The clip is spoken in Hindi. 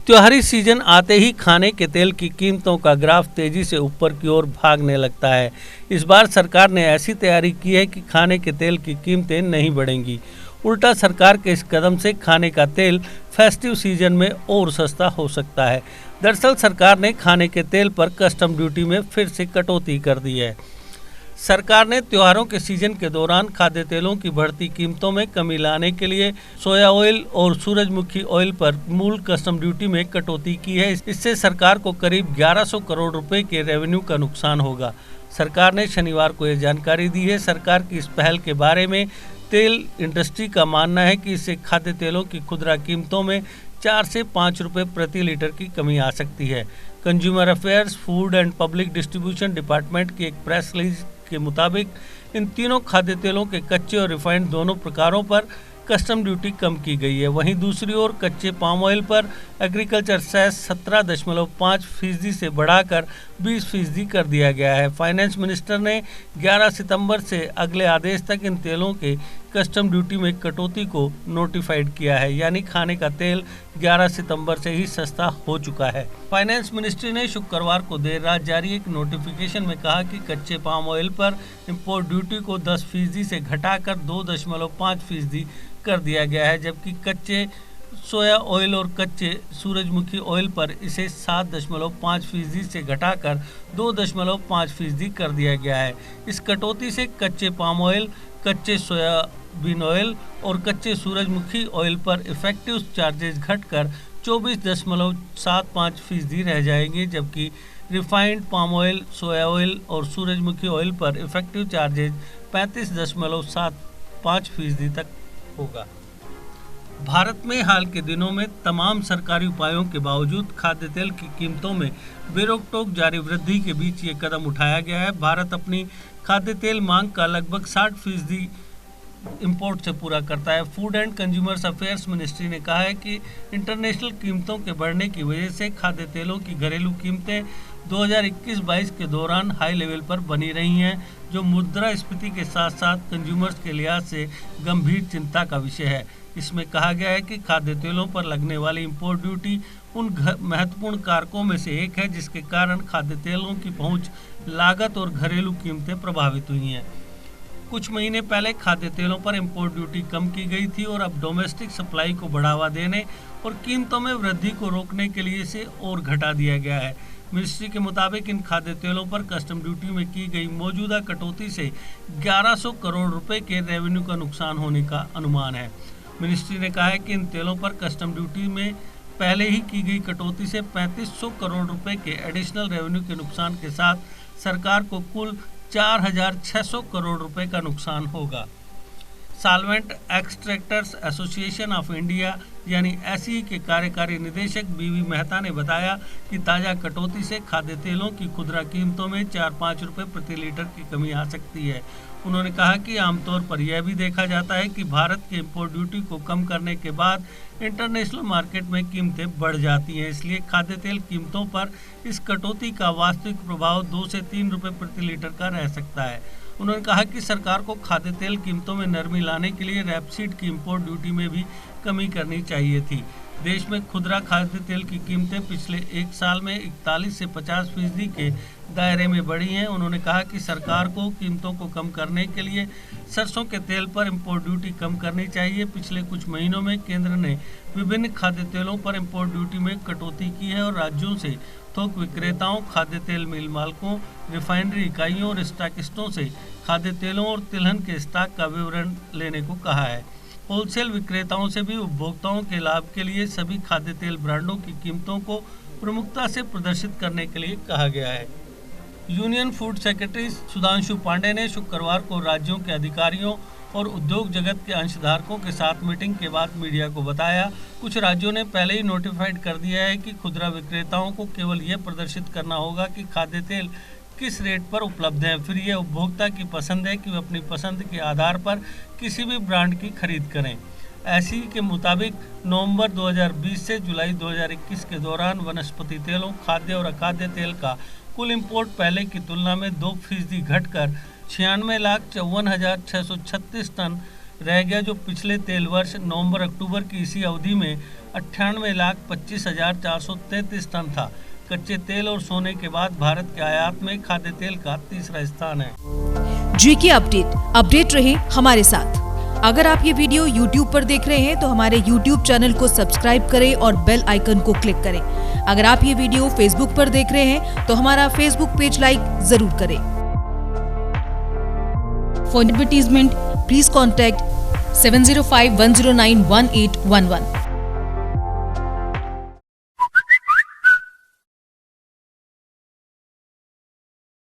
त्योहारी सीजन आते ही खाने के तेल की कीमतों का ग्राफ तेजी से ऊपर की ओर भागने लगता है। इस बार सरकार ने ऐसी तैयारी की है कि खाने के तेल की कीमतें नहीं बढ़ेंगी। उल्टा सरकार के इस कदम से खाने का तेल फेस्टिव सीजन में और सस्ता हो सकता है। दरअसल सरकार ने खाने के तेल पर कस्टम ड्यूटी में फिर से कटौती कर दी है। सरकार ने त्योहारों के सीजन के दौरान खाद्य तेलों की बढ़ती कीमतों में कमी लाने के लिए सोया ऑयल और सूरजमुखी ऑयल पर मूल कस्टम ड्यूटी में कटौती की है। इससे सरकार को करीब 1100 करोड़ रुपए के रेवेन्यू का नुकसान होगा। सरकार ने शनिवार को यह जानकारी दी है। सरकार की इस पहल के बारे में तेल इंडस्ट्री का मानना है कि इससे खाद्य तेलों की खुदरा कीमतों में 4 से 5 रुपए प्रति लीटर की कमी आ सकती है। Consumer affairs, food and public distribution department की एक प्रेस रिलीज के मुताबिक इन तीनों खाद्य तेलों के कच्चे और रिफाइंड दोनों प्रकारों पर कस्टम ड्यूटी कम की गई है। वहीं दूसरी ओर कच्चे पाम ऑयल पर एग्रीकल्चर सेस 17.5% से बढ़ाकर 20% कर दिया गया है। फाइनेंस मिनिस्टर ने 11 सितंबर से अगले आदेश तक इन तेलों के कस्टम ड्यूटी में कटौती को नोटिफाइड किया है, यानी खाने का तेल 11 सितंबर से ही सस्ता हो चुका है। फाइनेंस मिनिस्ट्री ने शुक्रवार को देर रात जारी एक नोटिफिकेशन में कहा कि कच्चे पाम ऑयल पर इंपोर्ट ड्यूटी को 10% से घटाकर 2.5% कर दिया गया है, जबकि कच्चे सोया ऑयल और कच्चे सूरजमुखी ऑयल पर इसे 7.5% से घटाकर 2.5% कर दिया गया है। इस कटौती से कच्चे पाम ऑयल, कच्चे सोयाबीन ऑयल और कच्चे सूरजमुखी ऑयल पर इफेक्टिव चार्जेस घटकर 24.75% रह जाएंगे, जबकि रिफाइंड पाम ऑयल, सोया ऑयल और सूरजमुखी ऑयल पर इफेक्टिव चार्जेस 35.75% तक होगा। भारत में हाल के दिनों में तमाम सरकारी उपायों के बावजूद खाद्य तेल की कीमतों में बेरोक-टोक जारी वृद्धि के बीच ये कदम उठाया गया है। भारत अपनी खाद्य तेल मांग का लगभग 60% इंपोर्ट से पूरा करता है। Food and consumers affairs ministry ने कहा है कि इंटरनेशनल कीमतों के बढ़ने की वजह से खाद्य तेलों की घरेलू कीमतें 2021-22 के दौरान हाई लेवल पर बनी रही हैं, जो मुद्रास्फीति के साथ साथ कंज्यूमर्स के लिहाज से गंभीर चिंता का विषय है। इसमें कहा गया है कि खाद्य तेलों पर लगने वाली इंपोर्ट ड्यूटी उन महत्वपूर्ण कारकों में से एक है जिसके कारण खाद्य तेलों की पहुंच, लागत और घरेलू कीमतें प्रभावित हुई हैं। कुछ महीने पहले खाद्य तेलों पर इंपोर्ट ड्यूटी कम की गई थी और अब डोमेस्टिक सप्लाई को बढ़ावा देने और कीमतों में वृद्धि को रोकने के लिए इसे और घटा दिया गया है। मिनिस्ट्री के मुताबिक इन खाद्य तेलों पर कस्टम ड्यूटी में की गई मौजूदा कटौती से 1100 करोड़ रुपए के रेवेन्यू का नुकसान होने का अनुमान है। मिनिस्ट्री ने कहा है कि इन तेलों पर कस्टम ड्यूटी में पहले ही की गई कटौती से 3500 करोड़ रुपए के एडिशनल रेवेन्यू के नुकसान के साथ सरकार को कुल 4600 करोड़ रुपए का नुकसान होगा। Solvent extractors association of India यानी एसई के कार्यकारी निदेशक बीवी मेहता ने बताया कि ताज़ा कटौती से खाद्य तेलों की खुदरा कीमतों में 4-5 रुपये प्रति लीटर की कमी आ सकती है। उन्होंने कहा कि आमतौर पर यह भी देखा जाता है कि भारत के इंपोर्ट ड्यूटी को कम करने के बाद इंटरनेशनल मार्केट में कीमतें बढ़ जाती हैं, इसलिए खाद्य तेल कीमतों पर इस कटौती का वास्तविक प्रभाव 2 से 3 रुपये प्रति लीटर का रह सकता है। उन्होंने कहा कि सरकार को खाद्य तेल कीमतों में नरमी लाने के लिए रैपसीड की इंपोर्ट ड्यूटी में भी कमी करनी चाहिए थी। देश में खुदरा खाद्य तेल की कीमतें पिछले एक साल में 41 से 50% के दायरे में बढ़ी हैं। उन्होंने कहा कि सरकार को कीमतों को कम करने के लिए सरसों के तेल पर इंपोर्ट ड्यूटी कम करनी चाहिए। पिछले कुछ महीनों में केंद्र ने विभिन्न खाद्य तेलों पर इंपोर्ट ड्यूटी में कटौती की है और राज्यों से थोक विक्रेताओं, खाद्य तेल मिल मालिकों, रिफाइनरी इकाइयों और स्टॉकिस्टों से खाद्य तेलों और तिलहन के स्टॉक का विवरण लेने को कहा है। होलसेल विक्रेताओं से भी उपभोक्ताओं के लाभ के लिए सभी खाद्य तेल ब्रांडों की कीमतों को प्रमुखता से प्रदर्शित करने के लिए कहा गया है। Union food secretary Sudhanshu Pandey ने शुक्रवार को राज्यों के अधिकारियों और उद्योग जगत के अंशधारकों के साथ मीटिंग के बाद मीडिया को बताया, कुछ राज्यों ने पहले ही नोटिफाइड कर दिया है कि खुदरा विक्रेताओं को केवल यह प्रदर्शित करना होगा कि खाद्य तेल किस रेट पर उपलब्ध है। फिर यह उपभोक्ता की पसंद है कि वे अपनी पसंद के आधार पर किसी भी ब्रांड की खरीद करें। एसई के मुताबिक नवंबर 2020 से जुलाई 2021 के दौरान वनस्पति तेलों, खाद्य और अखाद्य तेल का कुल इंपोर्ट पहले की तुलना में 2% घटकर 96,54,636 टन रह गया, जो पिछले तेल वर्ष नवंबर-अक्टूबर की इसी अवधि में 98,25,433 टन था। कच्चे तेल और सोने के बाद भारत के आयात में खाद्य तेल का तीसरा स्थान है। जीके अपडेट रहे हमारे साथ। अगर आप ये वीडियो YouTube पर देख रहे हैं तो हमारे YouTube चैनल को सब्सक्राइब करें और बेल आइकन को क्लिक करें। अगर आप ये वीडियो Facebook पर देख रहे हैं तो हमारा Facebook पेज लाइक जरूर करें। For advertisement please contact 705-109-1811।